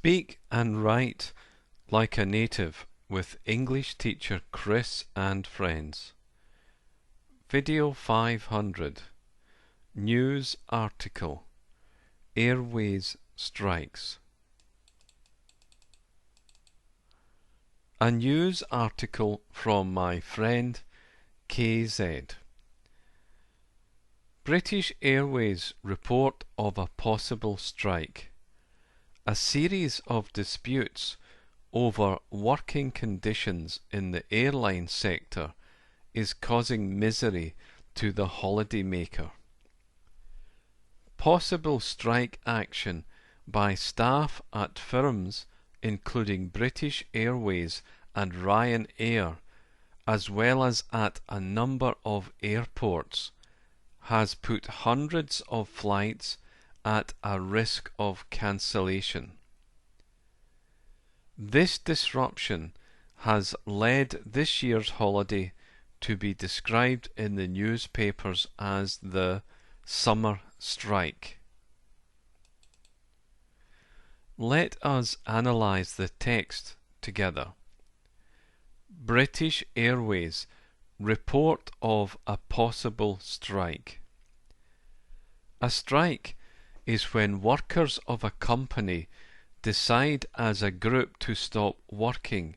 Speak and write like a native with English teacher Chris and friends. Video 500. News article. Airways Strikes. A news article from my friend KZ. British Airways report of a possible strike. A series of disputes over working conditions in the airline sector is causing misery to the holidaymaker. Possible strike action by staff at firms including British Airways and Ryanair, as well as at a number of airports, has put hundreds of flights at a risk of cancellation. This disruption has led this year's holiday to be described in the newspapers as the summer strike. Let us analyse the text together. British Airways report of a possible strike. A strike is when workers of a company decide as a group to stop working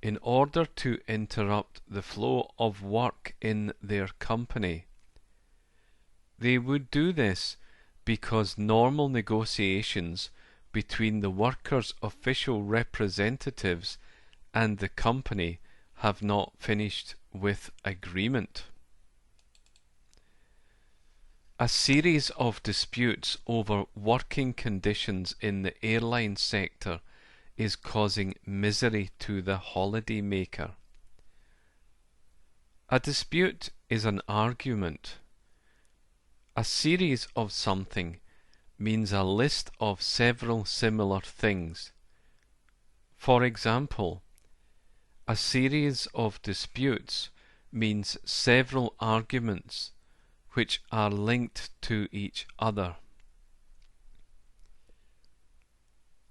in order to interrupt the flow of work in their company. They would do this because normal negotiations between the workers' official representatives and the company have not finished with agreement. A series of disputes over working conditions in the airline sector is causing misery to the holidaymaker. A dispute is an argument. A series of something means a list of several similar things. For example, a series of disputes means several arguments which are linked to each other.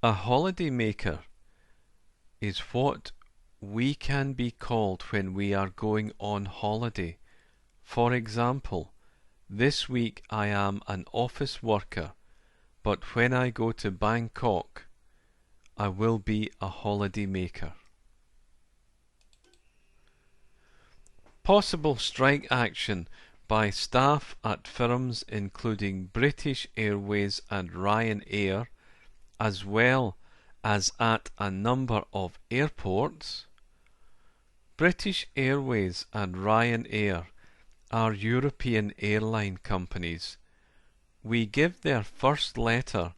A holidaymaker is what we can be called when we are going on holiday. For example, this week I am an office worker, but when I go to Bangkok, I will be a holidaymaker. Possible strike action by staff at firms including British Airways and Ryanair, as well as at a number of airports. British Airways and Ryanair are European airline companies. We give their first letter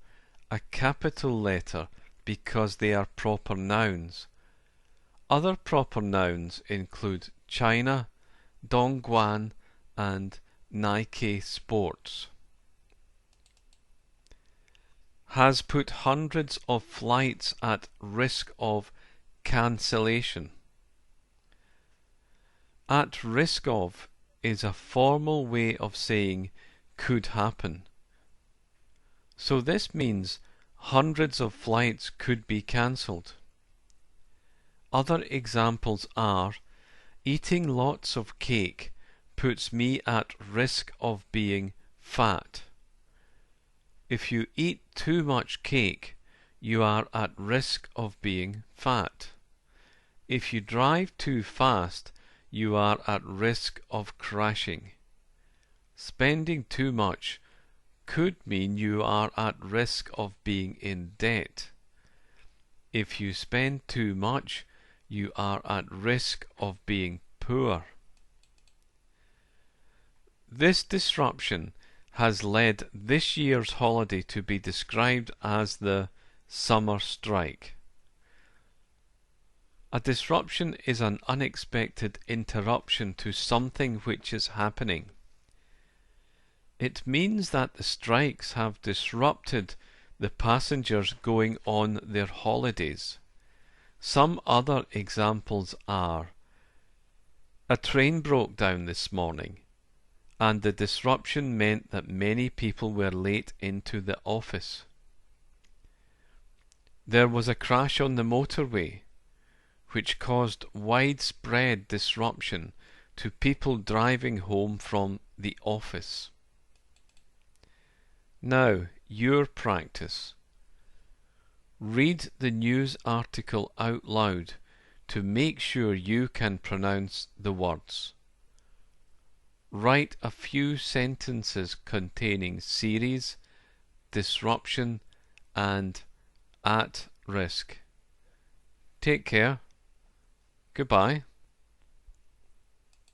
a capital letter because they are proper nouns. Other proper nouns include China, Dongguan, and Nike Sports. Has put hundreds of flights at risk of cancellation. At risk of is a formal way of saying could happen. So this means hundreds of flights could be cancelled. Other examples are eating lots of cake puts me at risk of being fat. If you eat too much cake, you are at risk of being fat. If you drive too fast, you are at risk of crashing. Spending too much could mean you are at risk of being in debt. If you spend too much, you are at risk of being poor. This disruption has led this year's holiday to be described as the summer strike. A disruption is an unexpected interruption to something which is happening. It means that the strikes have disrupted the passengers going on their holidays. Some other examples are: a train broke down this morning, and the disruption meant that many people were late into the office. There was a crash on the motorway which caused widespread disruption to people driving home from the office. Now, your practice. Read the news article out loud to make sure you can pronounce the words. Write a few sentences containing series, disruption, and at risk. Take care. Goodbye.